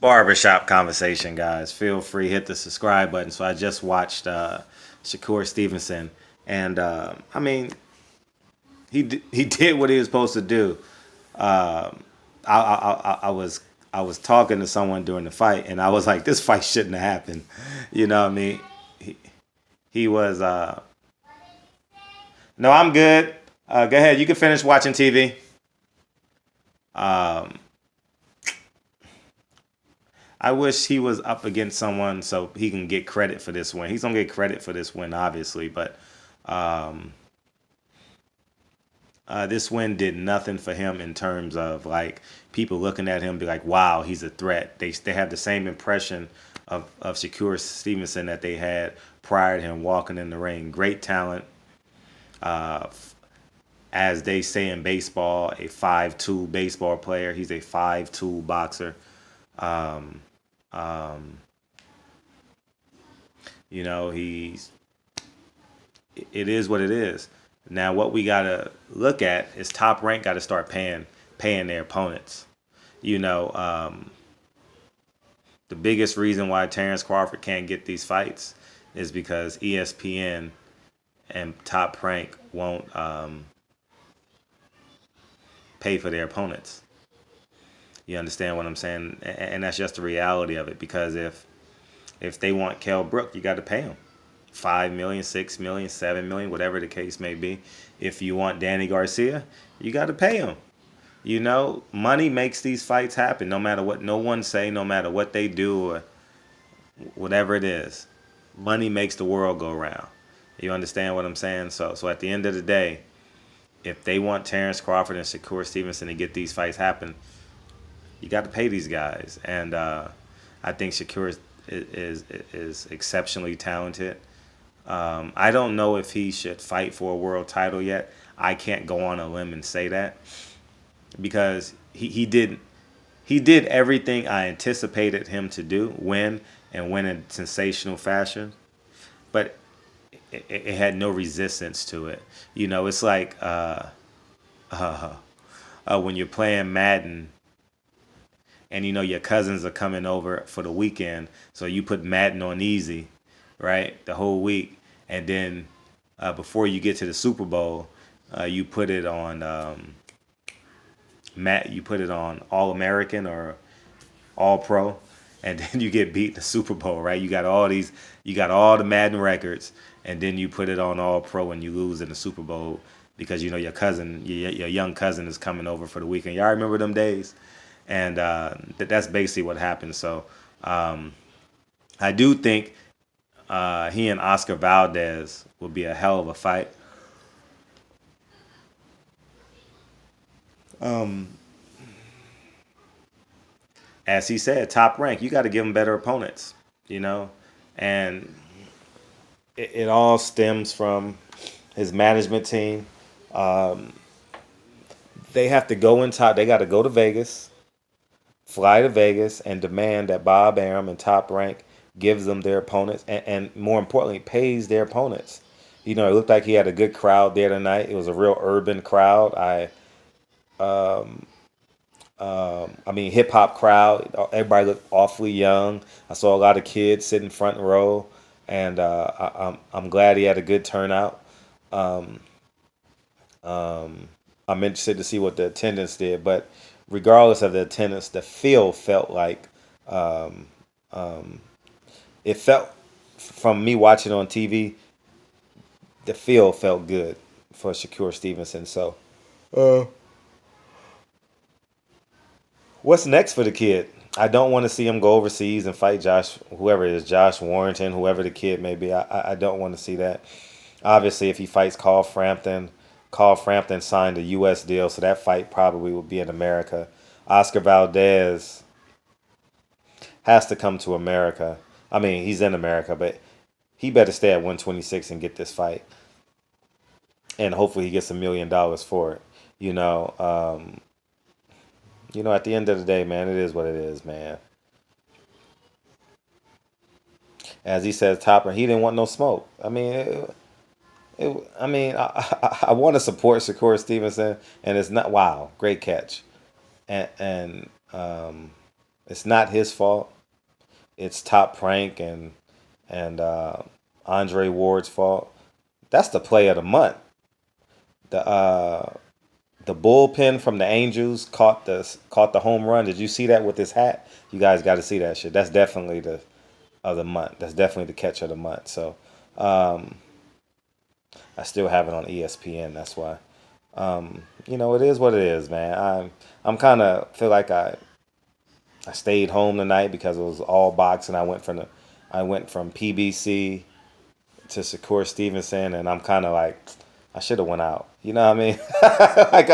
Barbershop conversation, guys. Feel free hit the subscribe button. So I just watched Shakur Stevenson, and I mean he did what he was supposed to do. Um, I was talking to someone during the fight, and I was like, this fight shouldn't have happened. You know what I mean? He, he was. No, I'm good. Go ahead. You can finish watching TV. Um, I wish he was up against someone so he can get credit for this win. He's gonna get credit for this win, obviously, but um, this win did nothing for him in terms of like people looking at him be like, "Wow, he's a threat." They have the same impression of Shakur Stevenson that they had prior to him walking in the ring. Great talent, uh, as they say in baseball, a 5'2" baseball player. He's a 5'2" boxer. Um, um, he's it is what it is. Now, what we gotta look at is Top Rank got to start paying their opponents. You know, the biggest reason why Terrence Crawford can't get these fights is because ESPN and Top Rank won't pay for their opponents. You understand what I'm saying? And that's just the reality of it. Because if they want Kell Brook, you got to pay him 5 million, 6 million, 7 million, whatever the case may be. If you want Danny Garcia, you got to pay him. Money makes these fights happen. No matter what no one say, no matter what they do, or whatever it is, money makes the world go round. You understand what I'm saying? So at the end of the day, if they want Terrence Crawford and Shakur Stevenson to get these fights happen, you got to pay these guys. And I think Shakur is exceptionally talented. I don't know if he should fight for a world title yet. I can't go on a limb and say that because he did everything I anticipated him to do, win and win in sensational fashion. But it had no resistance to it. It's like uh, when you're playing Madden and your cousins are coming over for the weekend, so you put Madden on easy, right, the whole week, and then before you get to the Super Bowl, you put it on you put it on All American or All Pro, and then you get beat in the Super Bowl, right? You got all the Madden records, and then you put it on All Pro and you lose in the Super Bowl because your cousin, your young cousin, is coming over for the weekend. Y'all remember them days? And that's basically what happened. So um, I do think he and Oscar Valdez will be a hell of a fight. Um, as he said, Top Rank, you got to give him better opponents, you know, and it all stems from his management team. Um, they have to go in top. They got to go to Vegas, fly to Vegas, and demand that Bob Arum and Top Rank gives them their opponents, and more importantly, pays their opponents. It looked like he had a good crowd there tonight. It was a real urban crowd. Um, I mean, hip hop crowd. Everybody looked awfully young. I saw a lot of kids sitting front row, and I'm glad he had a good turnout. Um, I'm interested to see what the attendance did, but regardless of the attendance, the feel felt like um, um, it felt from me watching on TV. The feel felt good for Shakur Stevenson. So, uh, what's next for the kid? I don't want to see him go overseas and fight whoever it is, Josh Warrington, whoever the kid may be. I don't want to see that. Obviously, if he fights Carl Frampton signed a U.S. deal, so that fight probably will be in America. Oscar Valdez has to come to America. I mean, he's in America, but he better stay at 126 and get this fight, and hopefully he gets $1 million for it. You know, um, at the end of the day, man, it is what it is, man. As he says, Topper, he didn't want no smoke. I want to support Shakur Stevenson, and it's not wow, great catch, and It's not his fault. It's Top Rank and Andre Ward's fault. That's the play of the month. The bullpen from the Angels caught the home run. Did you see that with his hat? You guys got to see that shit. That's definitely the of the month. That's definitely the catch of the month. So I still have it on ESPN. That's why. It is what it is, man. I'm kind of feel like I stayed home tonight because it was all boxing. I went from PBC to Shakur Stevenson, and I'm kind of like, I should have went out. You know what I mean? Like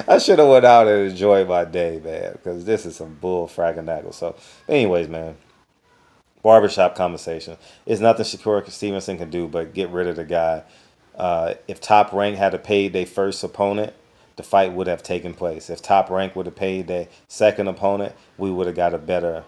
I should have went out and enjoyed my day, man, because this is some bull fraggle. So, anyways, man, barbershop conversation. It's nothing Shakur Stevenson can do but get rid of the guy. If Top Rank had paid their first opponent, the fight would have taken place. If Top Rank would have paid their second opponent, we would have got a better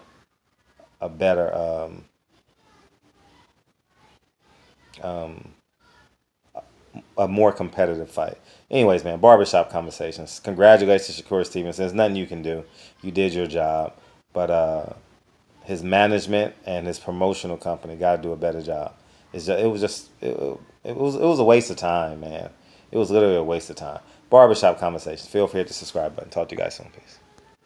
a more competitive fight. Anyways, man, barbershop conversations. Congratulations, Shakur Stevenson. There's nothing you can do. You did your job, but his management and his promotional company got to do a better job. It was a waste of time, man. It was literally a waste of time. Barbershop conversations. Feel free to hit the subscribe button. Talk to you guys soon. Peace.